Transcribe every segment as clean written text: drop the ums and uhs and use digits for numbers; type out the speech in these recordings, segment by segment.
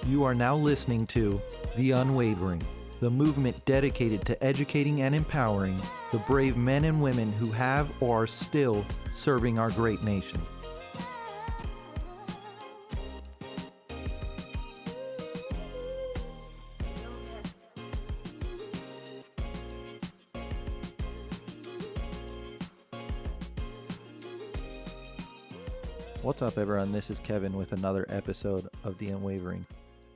You are now listening to The Unwavering, the movement dedicated to educating and empowering the brave men and women who have or are still serving our great nation. What's up, everyone? This is Kevin with another episode of The Unwavering.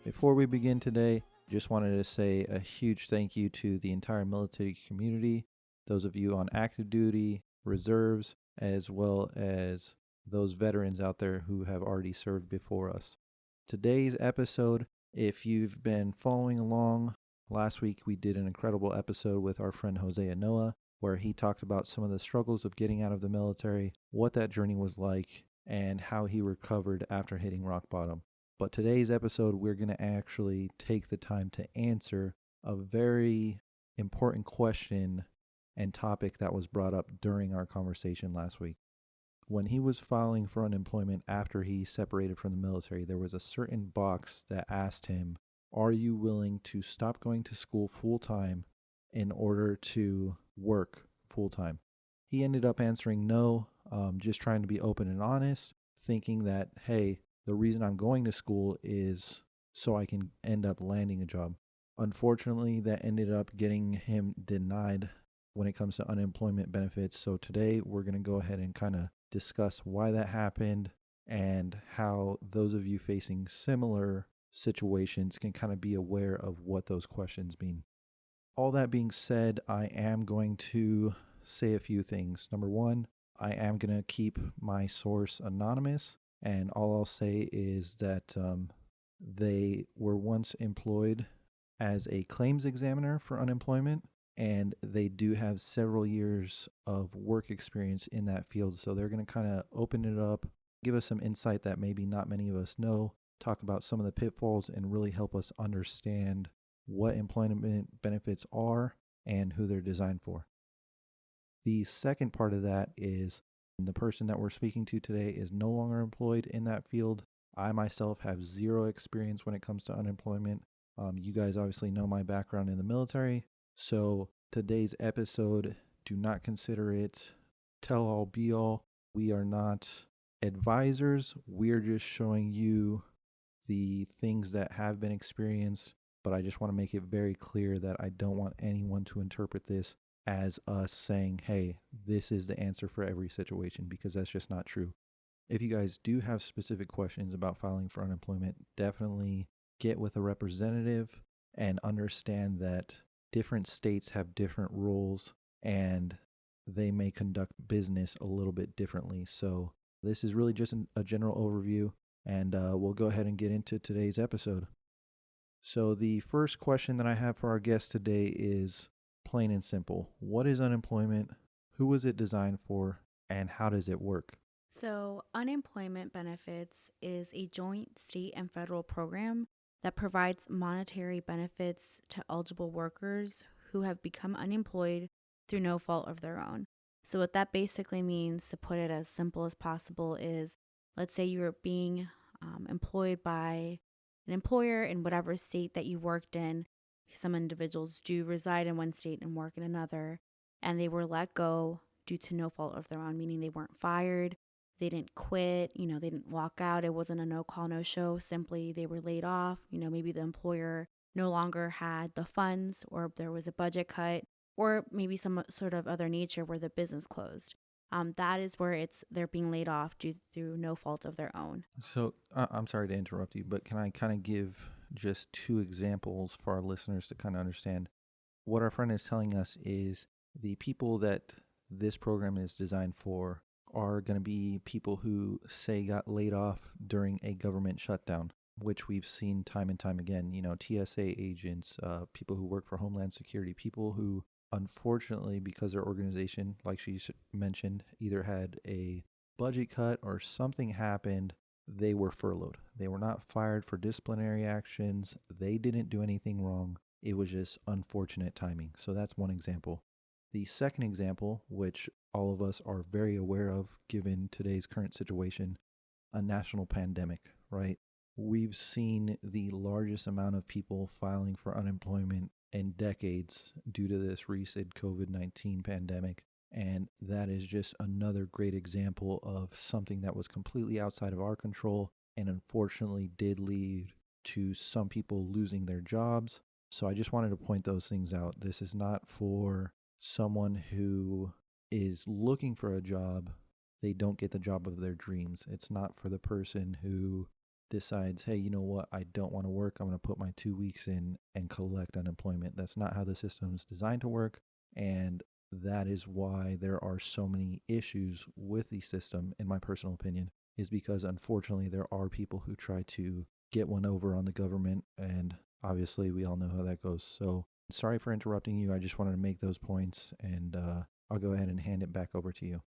Before we begin today, just wanted to say a huge thank you to the entire military community, those of you on active duty, reserves, as well as those veterans out there who have already served before us. Today's episode, if you've been following along, last week we did an incredible episode with our friend Jose Inoa, where he talked about some of the struggles of getting out of the military, what that journey was like, and how he recovered after hitting rock bottom. But today's episode, we're going to actually take the time to answer a very important question and topic that was brought up during our conversation last week. When he was filing for unemployment after he separated from the military, there was a certain box that asked him, are you willing to stop going to school full-time in order to work full-time? He ended up answering no, just trying to be open and honest, thinking that, hey, the reason I'm going to school is so I can end up landing a job. Unfortunately, that ended up getting him denied when it comes to unemployment benefits. So today we're going to go ahead and kind of discuss why that happened and how those of you facing similar situations can kind of be aware of what those questions mean. All that being said, I am going to say a few things. Number one, I am going to keep my source anonymous, and all I'll say is that they were once employed as a claims examiner for unemployment, and they do have several years of work experience in that field. So they're going to kind of open it up, give us some insight that maybe not many of us know, talk about some of the pitfalls, and really help us understand what employment benefits are and who they're designed for. The second part of that is the person that we're speaking to today is no longer employed in that field. I myself have zero experience when it comes to unemployment. You guys obviously know my background in the military. So today's episode, do not consider it tell all be all. We are not advisors. We're just showing you the things that have been experienced. But I just want to make it very clear that I don't want anyone to interpret this as us saying, hey, this is the answer for every situation, because that's just not true. If you guys do have specific questions about filing for unemployment, definitely get with a representative and understand that different states have different rules and they may conduct business a little bit differently. So this is really just a general overview, and we'll go ahead and get into today's episode. So the first question that I have for our guest today is plain and simple. What is unemployment? Who was it designed for? And how does it work? So, unemployment benefits is a joint state and federal program that provides monetary benefits to eligible workers who have become unemployed through no fault of their own. So, what that basically means, to put it as simple as possible, is let's say you're being employed by an employer in whatever state that you worked in. Some individuals do reside in one state and work in another, and they were let go due to no fault of their own, meaning they weren't fired, they didn't quit, they didn't walk out. It wasn't a no call, no show. Simply they were laid off. Maybe the employer no longer had the funds, or there was a budget cut, or maybe some sort of other nature where the business closed. That is where they're being laid off through no fault of their own. So I'm sorry to interrupt you, but can I kind of give just two examples for our listeners to kind of understand? What our friend is telling us is the people that this program is designed for are going to be people who, say, got laid off during a government shutdown, which we've seen time and time again. TSA agents, people who work for Homeland Security, people who, unfortunately, because their organization, like she mentioned, either had a budget cut or something happened, they were furloughed. They were not fired for disciplinary actions. They didn't do anything wrong. It was just unfortunate timing. So that's one example. The second example, which all of us are very aware of given today's current situation, a national pandemic, right? we've seen the largest amount of people filing for unemployment in decades due to this recent COVID-19 pandemic. And that is just another great example of something that was completely outside of our control and unfortunately did lead to some people losing their jobs. So I just wanted to point those things out. This is not for someone who is looking for a job. They don't get the job of their dreams. It's not for the person who decides, hey, you know what, I don't want to work. I'm going to put my 2 weeks in and collect unemployment. That's not how the system is designed to work. And that is why there are so many issues with the system, in my personal opinion, is because unfortunately there are people who try to get one over on the government. And obviously we all know how that goes. So sorry for interrupting you. I just wanted to make those points, and I'll go ahead and hand it back over to you.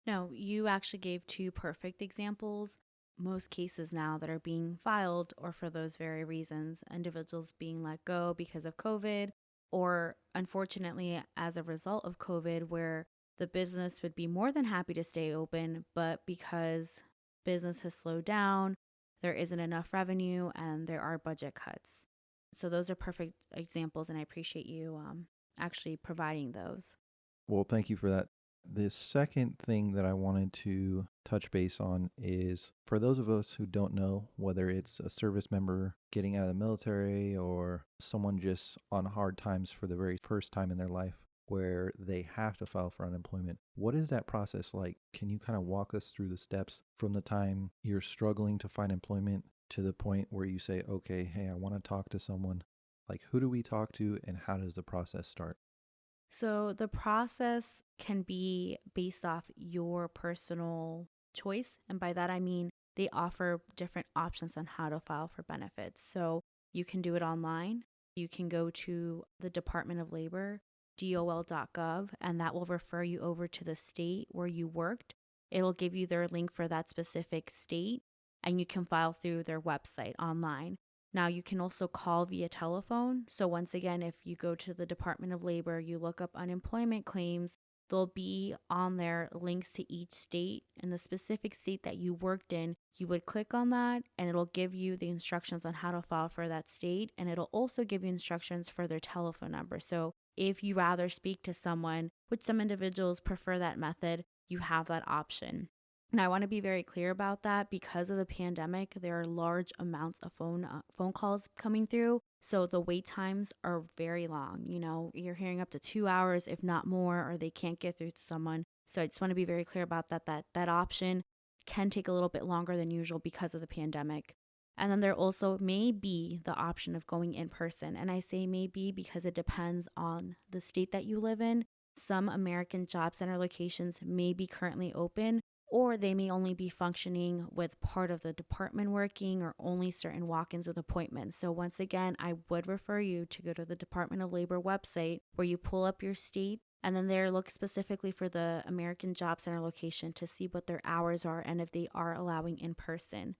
No, you actually gave two perfect examples. Most cases now that are being filed, or for those very reasons, individuals being let go because of COVID, or unfortunately, as a result of COVID, where the business would be more than happy to stay open, but because business has slowed down, there isn't enough revenue and there are budget cuts. So, those are perfect examples, and I appreciate you actually providing those. Well, thank you for that. The second thing that I wanted to touch base on is for those of us who don't know, whether it's a service member getting out of the military or someone just on hard times for the very first time in their life where they have to file for unemployment. What is that process like? Can you kind of walk us through the steps from the time you're struggling to find employment to the point where you say, okay, hey, I want to talk to someone? Like, who do we talk to and how does the process start? So the process can be based off your personal choice. And by that, I mean they offer different options on how to file for benefits. So you can do it online. You can go to the Department of Labor, dol.gov, and that will refer you over to the state where you worked. It'll give you their link for that specific state, and you can file through their website online. Now, you can also call via telephone. So, once again, if you go to the Department of Labor, you look up unemployment claims, there'll be on there links to each state. In the specific state that you worked in, you would click on that and it'll give you the instructions on how to file for that state. And it'll also give you instructions for their telephone number. So, if you rather speak to someone, which some individuals prefer that method, you have that option. Now, I want to be very clear about that because of the pandemic. There are large amounts of phone calls coming through. So the wait times are very long. You know, you're hearing up to 2 hours, if not more, or they can't get through to someone. So I just want to be very clear about that. That option can take a little bit longer than usual because of the pandemic. And then there also may be the option of going in person. And I say maybe because it depends on the state that you live in. Some American Job Center locations may be currently open, or they may only be functioning with part of the department working or only certain walk-ins with appointments. So once again, I would refer you to go to the Department of Labor website where you pull up your state and then there look specifically for the American Job Center location to see what their hours are and if they are allowing in person.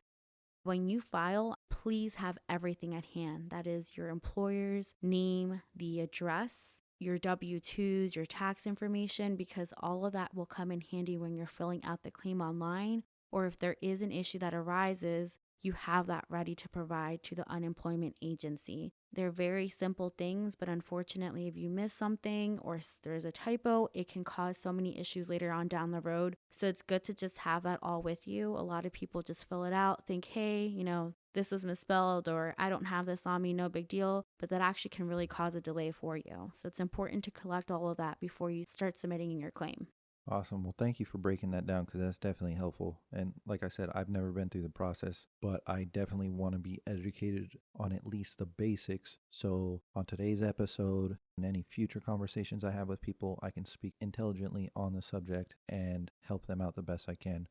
When you file, please have everything at hand. That is your employer's name, the address, your W-2s, your tax information, because all of that will come in handy when you're filling out the claim online. Or if there is an issue that arises, you have that ready to provide to the unemployment agency. They're very simple things, but unfortunately, if you miss something or there's a typo, it can cause so many issues later on down the road. So it's good to just have that all with you. A lot of people just fill it out, think, hey, this is misspelled or I don't have this on me, no big deal. But that actually can really cause a delay for you. So it's important to collect all of that before you start submitting in your claim. Awesome. Well, thank you for breaking that down because that's definitely helpful. And like I said, I've never been through the process, but I definitely want to be educated on at least the basics. So on today's episode and any future conversations I have with people, I can speak intelligently on the subject and help them out the best I can.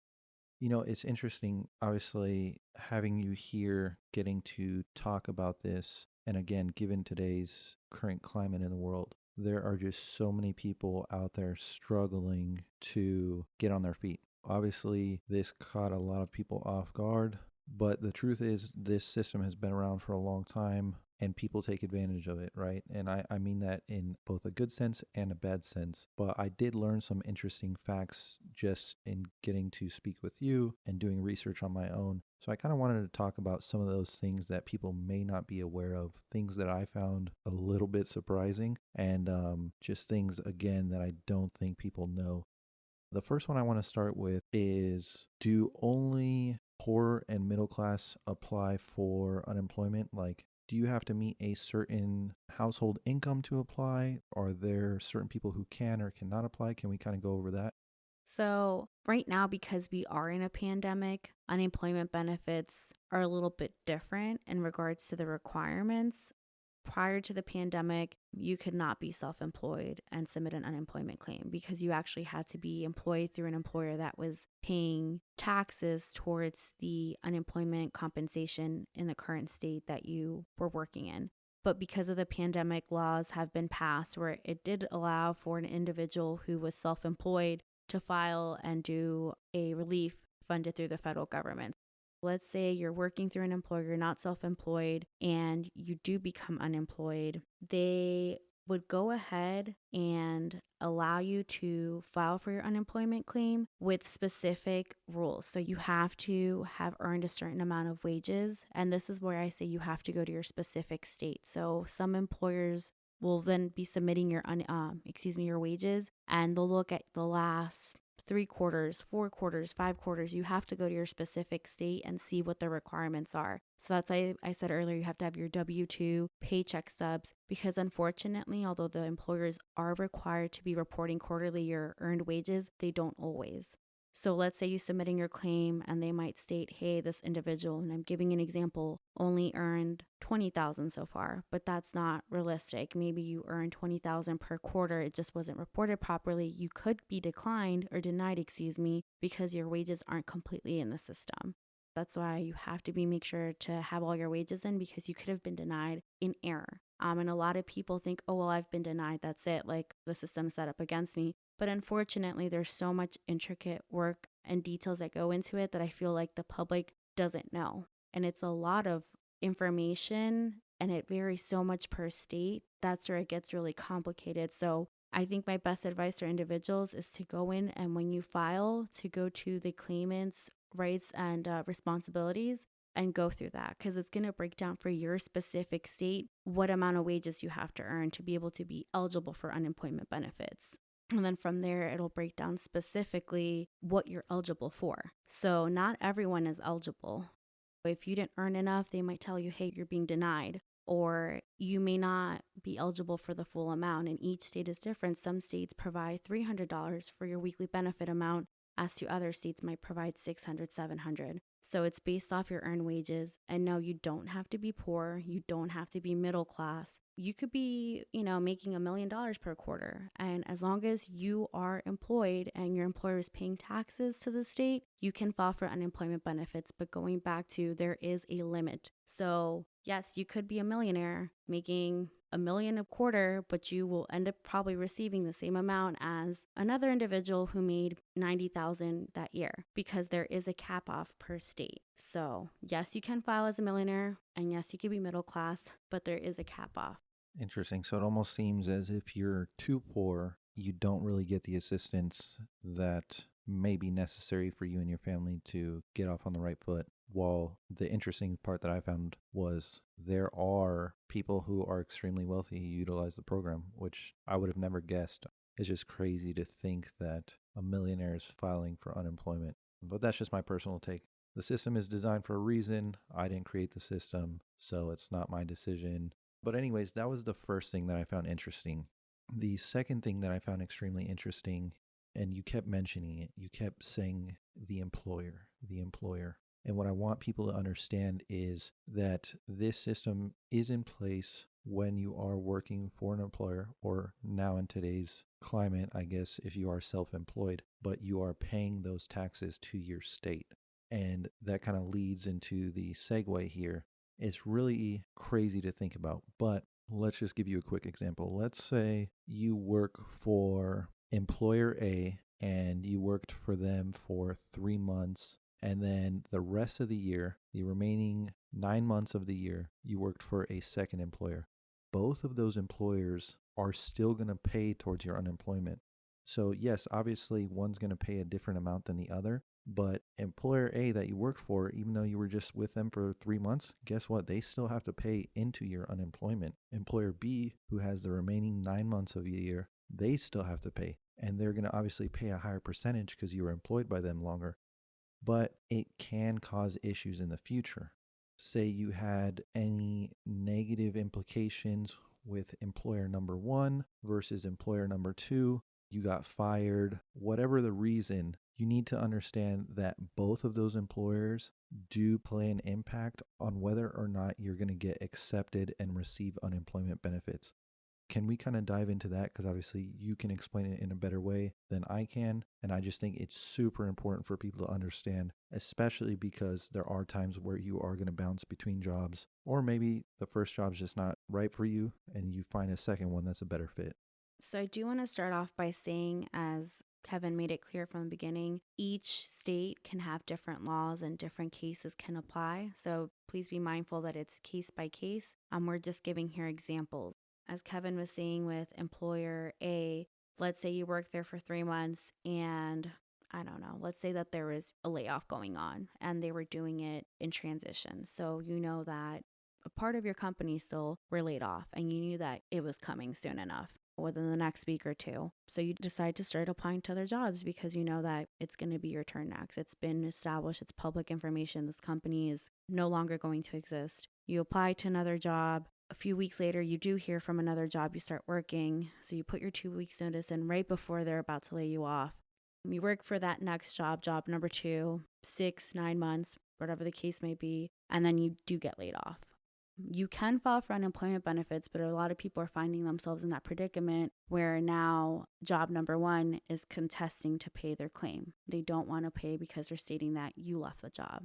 It's interesting, obviously, having you here, getting to talk about this. And again, given today's current climate in the world, there are just so many people out there struggling to get on their feet. Obviously, this caught a lot of people off guard, but the truth is this system has been around for a long time and people take advantage of it, right? And I mean that in both a good sense and a bad sense. But I did learn some interesting facts just in getting to speak with you and doing research on my own. So I kind of wanted to talk about some of those things that people may not be aware of, things that I found a little bit surprising, and just things, again, that I don't think people know. The first one I want to start with is, do only poor and middle class apply for unemployment? Like, do you have to meet a certain household income to apply? Are there certain people who can or cannot apply? Can we kind of go over that? So, right now, because we are in a pandemic, unemployment benefits are a little bit different in regards to the requirements. Prior to the pandemic, you could not be self employed and submit an unemployment claim because you actually had to be employed through an employer that was paying taxes towards the unemployment compensation in the current state that you were working in. But because of the pandemic, laws have been passed where it did allow for an individual who was self employed to file and do a relief funded through the federal government. Let's say you're working through an employer, you're not self employed, and you do become unemployed. They would go ahead and allow you to file for your unemployment claim with specific rules. So you have to have earned a certain amount of wages. And this is where I say you have to go to your specific state. So some employers will then be submitting your wages, and they'll look at the last 3 quarters, 4 quarters, 5 quarters. You have to go to your specific state and see what the requirements are. So that's why I said earlier, you have to have your W-2 paycheck stubs, because unfortunately, although the employers are required to be reporting quarterly your earned wages, they don't always. So let's say you're submitting your claim and they might state, hey, this individual, and I'm giving an example, only earned $20,000 so far, but that's not realistic. Maybe you earned $20,000 per quarter. It just wasn't reported properly. You could be declined or denied, because your wages aren't completely in the system. That's why you have to make sure to have all your wages in, because you could have been denied in error. And a lot of people think, oh, well, I've been denied. That's it. Like, the system's set up against me. But unfortunately, there's so much intricate work and details that go into it that I feel like the public doesn't know. And it's a lot of information, and it varies so much per state. That's where it gets really complicated. So I think my best advice for individuals is to go in, and when you file, to go to the claimant's rights and responsibilities and go through that, because it's going to break down for your specific state what amount of wages you have to earn to be able to be eligible for unemployment benefits. And then from there, it'll break down specifically what you're eligible for. So not everyone is eligible. If you didn't earn enough, they might tell you, hey, you're being denied, or you may not be eligible for the full amount. And each state is different. Some states provide $300 for your weekly benefit amount, as to other states might provide $600, $700. So it's based off your earned wages. And no, you don't have to be poor. You don't have to be middle class. You could be, making $1 million per quarter. And as long as you are employed and your employer is paying taxes to the state, you can file for unemployment benefits. But going back to, there is a limit. So yes, you could be a millionaire making $1 million a quarter, but you will end up probably receiving the same amount as another individual who made $90,000 that year, because there is a cap off per state. So yes, you can file as a millionaire, and yes, you could be middle class, but there is a cap off. Interesting. So it almost seems as if you're too poor, you don't really get the assistance that may be necessary for you and your family to get off on the right foot. While the interesting part that I found was there are people who are extremely wealthy who utilize the program, which I would have never guessed. It's just crazy to think that a millionaire is filing for unemployment. But that's just my personal take. The system is designed for a reason. I didn't create the system, so it's not my decision. But anyways, that was the first thing that I found interesting. The second thing that I found extremely interesting, and you kept mentioning it, you kept saying the employer. And what I want people to understand is that this system is in place when you are working for an employer, or now in today's climate, I guess, if you are self-employed, but you are paying those taxes to your state. And that kind of leads into the segue here. It's really crazy to think about, but let's just give you a quick example. Let's say you work for employer A and you worked for them for 3 months And then the rest of the year, the remaining 9 months of the year, you worked for a second employer. Both of those employers are still going to pay towards your unemployment. So, yes, obviously one's going to pay a different amount than the other, but employer A that you worked for, even though you were just with them for 3 months, guess what? They still have to pay into your unemployment. Employer B, who has the remaining 9 months of the year, they still have to pay. And they're going to obviously pay a higher percentage because you were employed by them longer. But it can cause issues in the future. Say you had any negative implications with employer number one versus employer number two, you got fired, whatever the reason, you need to understand that both of those employers do play an impact on whether or not you're going to get accepted and receive unemployment benefits. Can we kind of dive into that? Because obviously you can explain it in a better way than I can. And I just think it's super important for people to understand, especially because there are times where you are going to bounce between jobs, or maybe the first job's just not right for you and you find a second one that's a better fit. So I do want to start off by saying, as Kevin made it clear from the beginning, each state can have different laws and different cases can apply. So please be mindful that it's case by case. We're just giving here examples. As Kevin was saying with employer A, let's say you work there for 3 months and I don't know, let's say that there was a layoff going on and they were doing it in transition. So you know that a part of your company still were laid off and you knew that it was coming soon enough within the next week or two. So you decide to start applying to other jobs because you know that it's going to be your turn next. It's been established, it's public information. This company is no longer going to exist. You apply to another job. A few weeks later, you do hear from another job, you start working. So you put your 2 weeks notice in right before they're about to lay you off. You work for that next job number 2, 6, 9 months, whatever the case may be, and then you do get laid off. You can file for unemployment benefits, but a lot of people are finding themselves in that predicament where now job number 1 is contesting to pay their claim. They don't want to pay because they're stating that you left the job.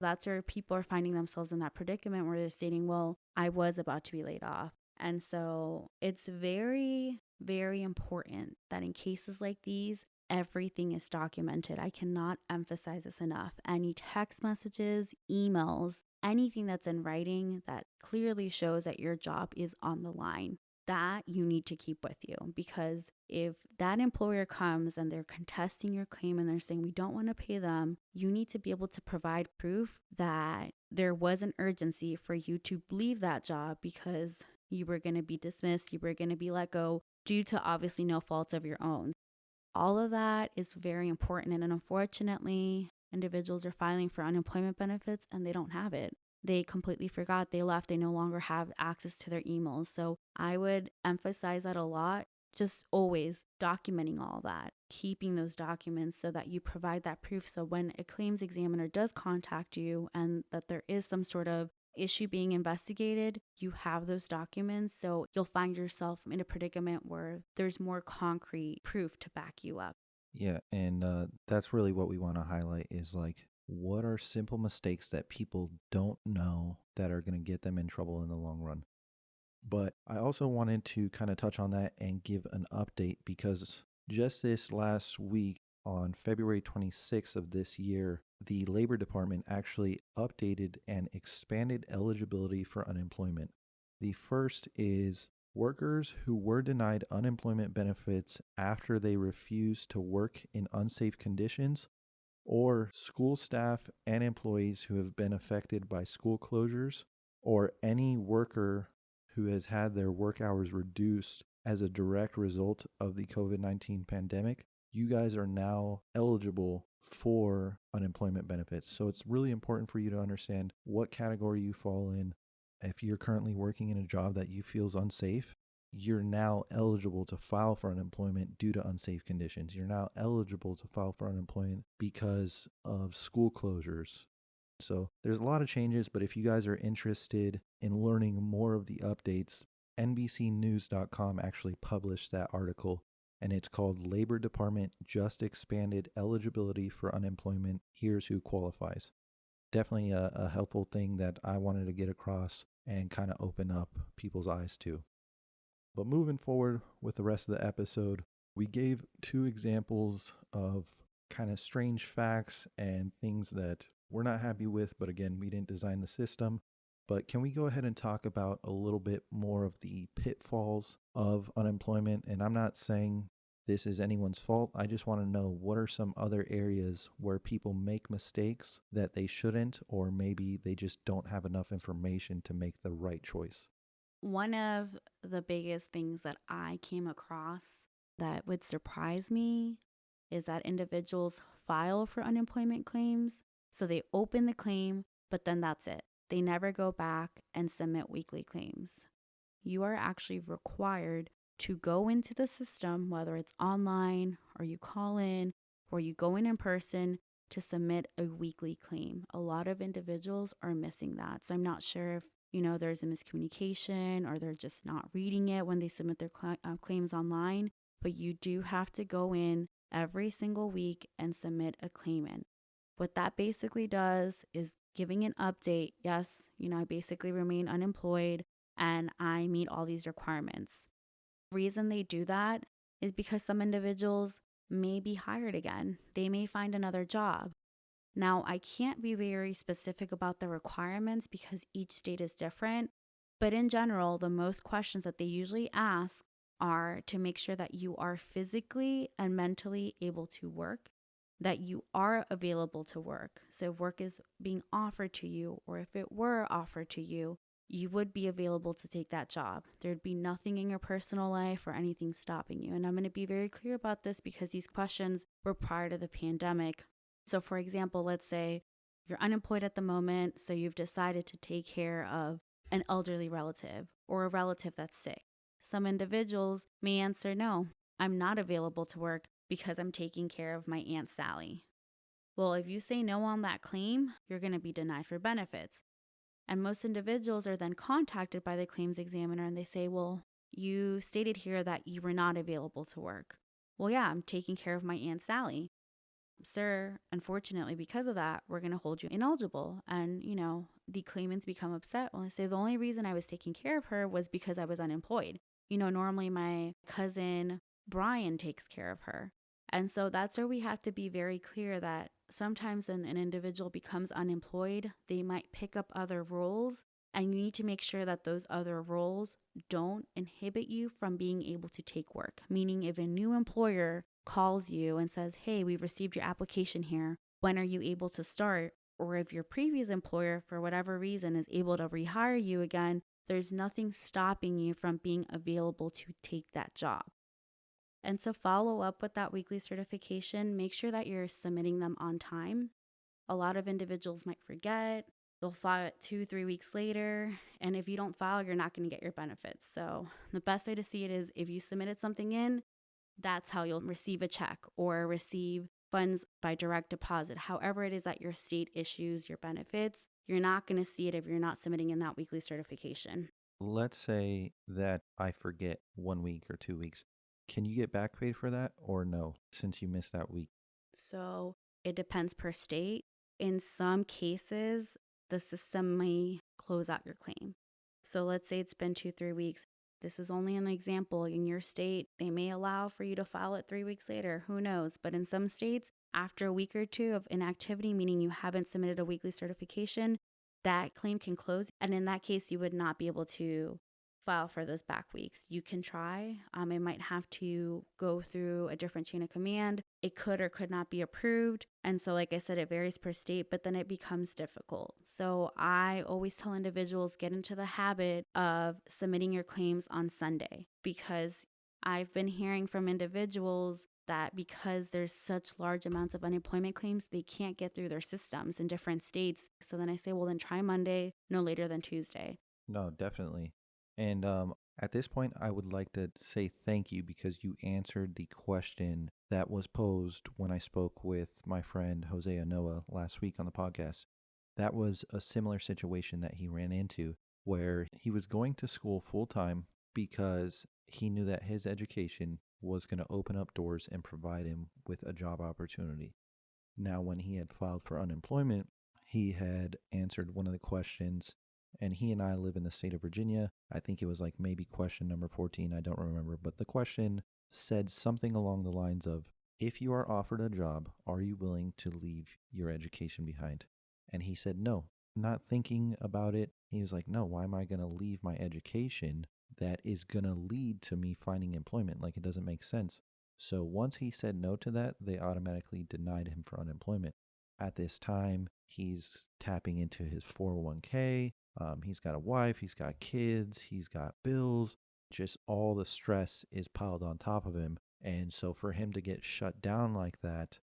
That's where people are finding themselves in that predicament where they're stating, well, I was about to be laid off. And so it's very, very important that in cases like these, everything is documented. I cannot emphasize this enough. Any text messages, emails, anything that's in writing that clearly shows that your job is on the line, that you need to keep with you. Because if that employer comes and they're contesting your claim and they're saying we don't want to pay them, you need to be able to provide proof that there was an urgency for you to leave that job because you were going to be dismissed, you were going to be let go due to obviously no fault of your own. All of that is very important. And unfortunately, individuals are filing for unemployment benefits and they don't have it. They completely forgot, they left, they no longer have access to their emails. So I would emphasize that a lot, just always documenting all that, keeping those documents so that you provide that proof. So when a claims examiner does contact you and that there is some sort of issue being investigated, you have those documents. So you'll find yourself in a predicament where there's more concrete proof to back you up. Yeah, and that's really what we want to highlight is like, what are simple mistakes that people don't know that are going to get them in trouble in the long run? But I also wanted to kind of touch on that and give an update because just this last week, on February 26th of this year, the Labor Department actually updated and expanded eligibility for unemployment. The first is workers who were denied unemployment benefits after they refused to work in unsafe conditions, or school staff and employees who have been affected by school closures, or any worker who has had their work hours reduced as a direct result of the COVID-19 pandemic. You guys are now eligible for unemployment benefits. So it's really important for you to understand what category you fall in. If you're currently working in a job that you feel is unsafe, you're now eligible to file for unemployment due to unsafe conditions. You're now eligible to file for unemployment because of school closures. So there's a lot of changes, but if you guys are interested in learning more of the updates, NBCnews.com actually published that article, and it's called Labor Department Just Expanded Eligibility for Unemployment. Here's who qualifies. Definitely a helpful thing that I wanted to get across and kind of open up people's eyes to. But moving forward with the rest of the episode, we gave 2 examples of kind of strange facts and things that we're not happy with. But again, we didn't design the system. But can we go ahead and talk about a little bit more of the pitfalls of unemployment? And I'm not saying this is anyone's fault. I just want to know what are some other areas where people make mistakes that they shouldn't, or maybe they just don't have enough information to make the right choice. One of the biggest things that I came across that would surprise me is that individuals file for unemployment claims. So they open the claim, but then that's it. They never go back and submit weekly claims. You are actually required to go into the system, whether it's online or you call in or you go in person to submit a weekly claim. A lot of individuals are missing that. So I'm not sure if there's a miscommunication or they're just not reading it when they submit their claims online, but you do have to go in every single week and submit a claim in. What that basically does is giving an update. Yes, I basically remain unemployed and I meet all these requirements. The reason they do that is because some individuals may be hired again. They may find another job. Now, I can't be very specific about the requirements because each state is different, but in general, the most questions that they usually ask are to make sure that you are physically and mentally able to work, that you are available to work. So if work is being offered to you, or if it were offered to you, you would be available to take that job. There'd be nothing in your personal life or anything stopping you. And I'm going to be very clear about this because these questions were prior to the pandemic. So for example, let's say you're unemployed at the moment, so you've decided to take care of an elderly relative or a relative that's sick. Some individuals may answer, no, I'm not available to work because I'm taking care of my Aunt Sally. Well, if you say no on that claim, you're going to be denied for benefits. And most individuals are then contacted by the claims examiner and they say, well, you stated here that you were not available to work. Well, yeah, I'm taking care of my Aunt Sally. Sir, unfortunately, because of that, we're going to hold you ineligible. And, the claimants become upset when they say the only reason I was taking care of her was because I was unemployed. Normally my cousin Brian takes care of her. And so that's where we have to be very clear that sometimes when an individual becomes unemployed, they might pick up other roles. And you need to make sure that those other roles don't inhibit you from being able to take work. Meaning if a new employer calls you and says, hey, we've received your application here, when are you able to start? Or if your previous employer, for whatever reason, is able to rehire you again, there's nothing stopping you from being available to take that job. And so follow up with that weekly certification. Make sure that you're submitting them on time. A lot of individuals might forget. They'll file it 2-3 weeks later. And if you don't file, you're not going to get your benefits. So the best way to see it is if you submitted something in, that's how you'll receive a check or receive funds by direct deposit. However it is that your state issues your benefits, you're not going to see it if you're not submitting in that weekly certification. Let's say that I forget 1 week or 2 weeks. Can you get back paid for that or no, since you missed that week? So it depends per state. In some cases, the system may close out your claim. So let's say it's been 2-3 weeks. This is only an example. In your state, they may allow for you to file it 3 weeks later. Who knows? But in some states, after a week or two of inactivity, meaning you haven't submitted a weekly certification, that claim can close. And in that case, you would not be able to file for those back weeks. You can try. It might have to go through a different chain of command. It could or could not be approved. And so, like I said, it varies per state, but then it becomes difficult. So I always tell individuals, get into the habit of submitting your claims on Sunday, because I've been hearing from individuals that because there's such large amounts of unemployment claims, they can't get through their systems in different states. So then I say, well, then try Monday, no later than Tuesday. No, definitely. And at this point, I would like to say thank you because you answered the question that was posed when I spoke with my friend Jose Inoa last week on the podcast. That was a similar situation that he ran into where he was going to school full time because he knew that his education was going to open up doors and provide him with a job opportunity. Now, when he had filed for unemployment, he had answered one of the questions, and he and I live in the state of Virginia. I think it was like maybe question number 14. I don't remember. But the question said something along the lines of, if you are offered a job, are you willing to leave your education behind? And he said, no, not thinking about it. He was like, no, why am I going to leave my education that is going to lead to me finding employment? Like, it doesn't make sense. So once he said no to that, they automatically denied him for unemployment. At this time, he's tapping into his 401k. He's got a wife, he's got kids, he's got bills. Just all the stress is piled on top of him. And so for him to get shut down like that,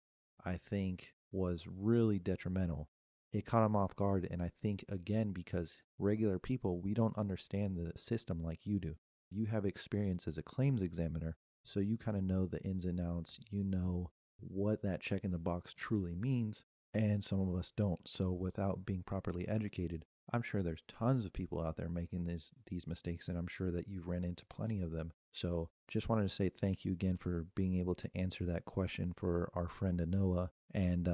I think was really detrimental. It caught him off guard. And I think, again, because regular people, we don't understand the system like you do. You have experience as a claims examiner, so you kind of know the ins and outs. You know what that check in the box truly means. And some of us don't. So without being properly educated, I'm sure there's tons of people out there making these mistakes, and I'm sure that you've ran into plenty of them. So just wanted to say thank you again for being able to answer that question for our friend Inoa. And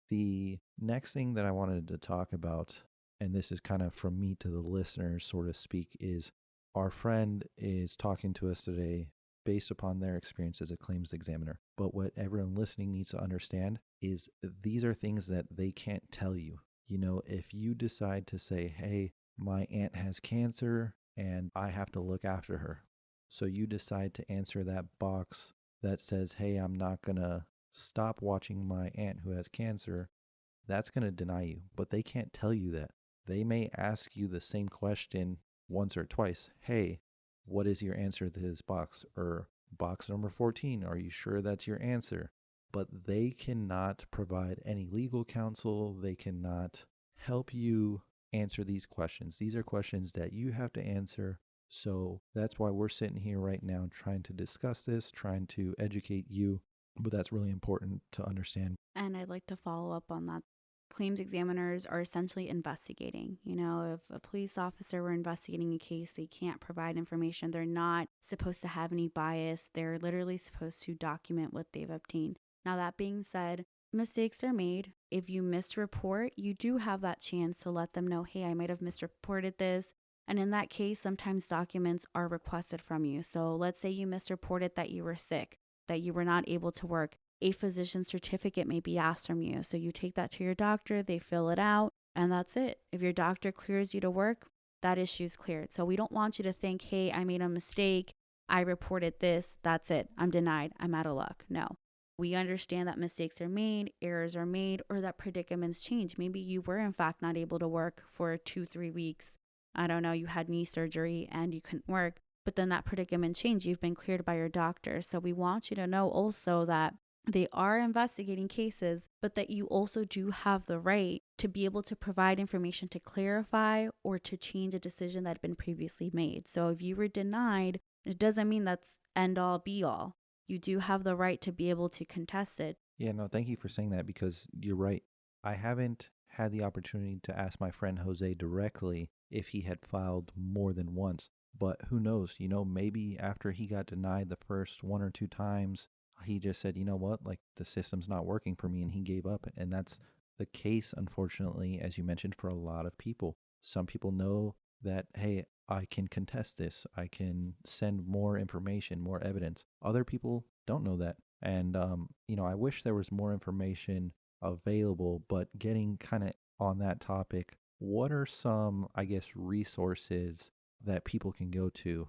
the next thing that I wanted to talk about, and this is kind of from me to the listeners, so to speak, is our friend is talking to us today based upon their experience as a claims examiner. But what everyone listening needs to understand is these are things that they can't tell you. You know, if you decide to say, hey, my aunt has cancer and I have to look after her. So you decide to answer that box that says, hey, I'm not going to stop watching my aunt who has cancer. That's going to deny you. But they can't tell you that. They may ask you the same question once or twice. Hey, what is your answer to this box? Or box number 14, are you sure that's your answer? But they cannot provide any legal counsel. They cannot help you answer these questions. These are questions that you have to answer. So that's why we're sitting here right now trying to discuss this, trying to educate you. But that's really important to understand. And I'd like to follow up on that. Claims examiners are essentially investigating. You know, if a police officer were investigating a case, they can't provide information. They're not supposed to have any bias. They're literally supposed to document what they've obtained. Now, that being said, mistakes are made. If you misreport, you do have that chance to let them know, hey, I might have misreported this. And in that case, sometimes documents are requested from you. So let's say you misreported that you were sick, that you were not able to work. A physician certificate may be asked from you. So you take that to your doctor, they fill it out, and that's it. If your doctor clears you to work, that issue's cleared. So we don't want you to think, hey, I made a mistake. I reported this. That's it. I'm denied. I'm out of luck. No. We understand that mistakes are made, errors are made, or that predicaments change. Maybe you were, in fact, not able to work for 2-3 weeks. I don't know, you had knee surgery and you couldn't work, but then that predicament changed. You've been cleared by your doctor. So we want you to know also that they are investigating cases, but that you also do have the right to be able to provide information to clarify or to change a decision that had been previously made. So if you were denied, it doesn't mean that's end all be all. You do have the right to be able to contest it. Yeah, no, thank you for saying that because you're right. I haven't had the opportunity to ask my friend Jose directly if he had filed more than once. But who knows, maybe after he got denied the first 1 or 2 times, he just said, you know what, like the system's not working for me, and he gave up. And that's the case, unfortunately, as you mentioned, for a lot of people. Some people know that, hey, I can contest this. I can send more information, more evidence. Other people don't know that. And, I wish there was more information available, but getting kind of on that topic, what are some, I guess, resources that people can go to?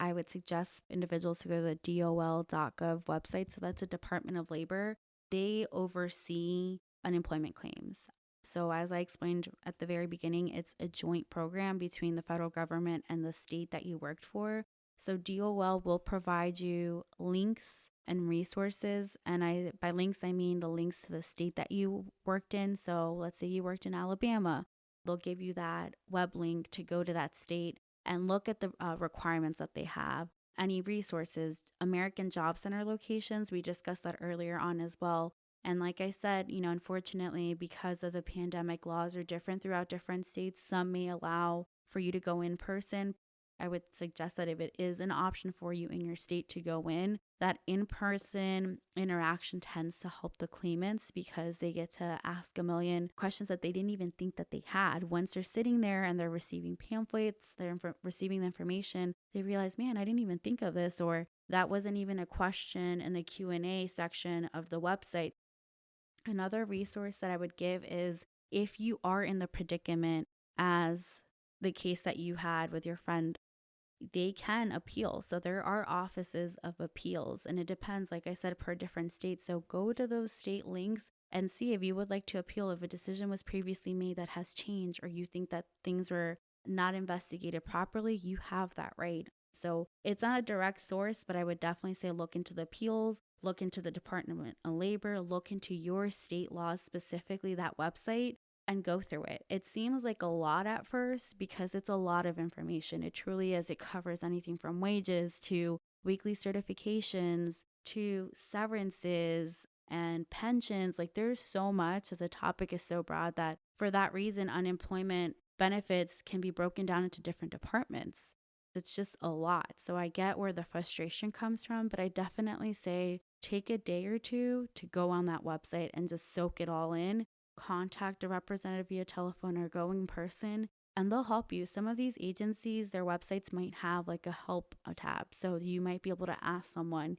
I would suggest individuals to go to the dol.gov website. So that's a Department of Labor. They oversee unemployment claims. So as I explained at the very beginning, it's a joint program between the federal government and the state that you worked for. So DOL will provide you links and resources. And by links, I mean the links to the state that you worked in. So let's say you worked in Alabama. They'll give you that web link to go to that state and look at the requirements that they have. Any resources, American Job Center locations, we discussed that earlier on as well. And like I said, unfortunately, because of the pandemic, laws are different throughout different states. Some may allow for you to go in person. I would suggest that if it is an option for you in your state to go in, that in-person interaction tends to help the claimants because they get to ask a million questions that they didn't even think that they had. Once they're sitting there and they're receiving pamphlets, they're receiving the information, they realize, man, I didn't even think of this, or that wasn't even a question in the Q&A section of the website. Another resource that I would give is if you are in the predicament as the case that you had with your friend, they can appeal. So there are offices of appeals, and it depends, like I said, per different states. So go to those state links and see if you would like to appeal if a decision was previously made that has changed, or you think that things were not investigated properly. You have that right. So it's not a direct source, but I would definitely say look into the appeals, look into the Department of Labor, look into your state laws, specifically that website, and go through it. It seems like a lot at first because it's a lot of information. It truly is. It covers anything from wages to weekly certifications to severances and pensions. Like there's so much. The topic is so broad that for that reason, unemployment benefits can be broken down into different departments. It's just a lot. So I get where the frustration comes from, but I definitely say take a day or two to go on that website and just soak it all in. Contact a representative via telephone or go in person, and they'll help you. Some of these agencies, their websites might have like a help tab. So you might be able to ask someone.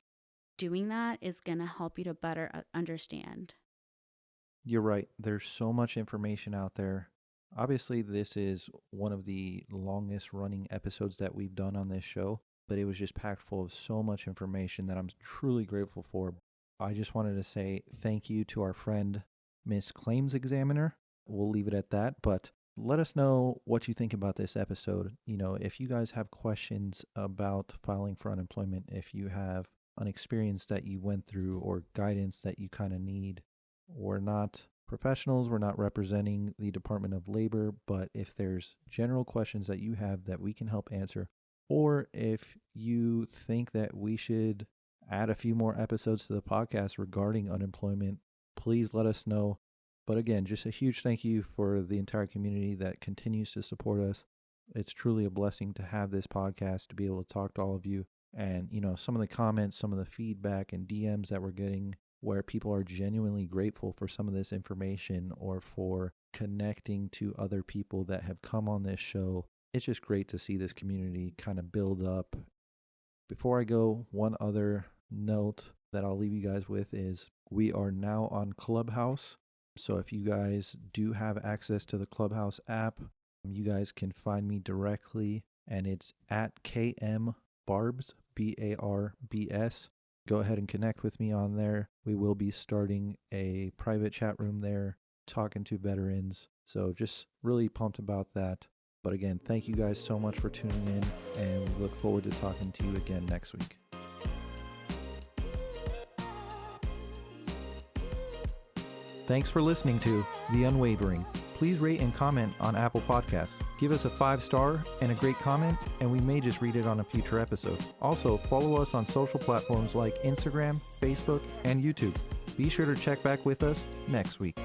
Doing that is going to help you to better understand. You're right. There's so much information out there. Obviously, this is one of the longest running episodes that we've done on this show, but it was just packed full of so much information that I'm truly grateful for. I just wanted to say thank you to our friend, Miss Claims Examiner. We'll leave it at that, but let us know what you think about this episode. You know, if you guys have questions about filing for unemployment, if you have an experience that you went through or guidance that you kind of need, we're not professionals, we're not representing the Department of Labor, but if there's general questions that you have that we can help answer, or if you think that we should add a few more episodes to the podcast regarding unemployment, please let us know. But again, just a huge thank you for the entire community that continues to support us. It's truly a blessing to have this podcast, to be able to talk to all of you. And, you know, some of the comments, some of the feedback and DMs that we're getting where people are genuinely grateful for some of this information or for connecting to other people that have come on this show. It's just great to see this community kind of build up. Before I go, one other note that I'll leave you guys with is we are now on Clubhouse. So if you guys do have access to the Clubhouse app, you guys can find me directly, and it's at KM Barbs, BARBS. Go ahead and connect with me on there. We will be starting a private chat room there, talking to veterans. So just really pumped about that. But again, thank you guys so much for tuning in, and we look forward to talking to you again next week. Thanks for listening to The Unwavering. Please rate and comment on Apple Podcasts. Give us a 5-star and a great comment, and we may just read it on a future episode. Also, follow us on social platforms like Instagram, Facebook, and YouTube. Be sure to check back with us next week.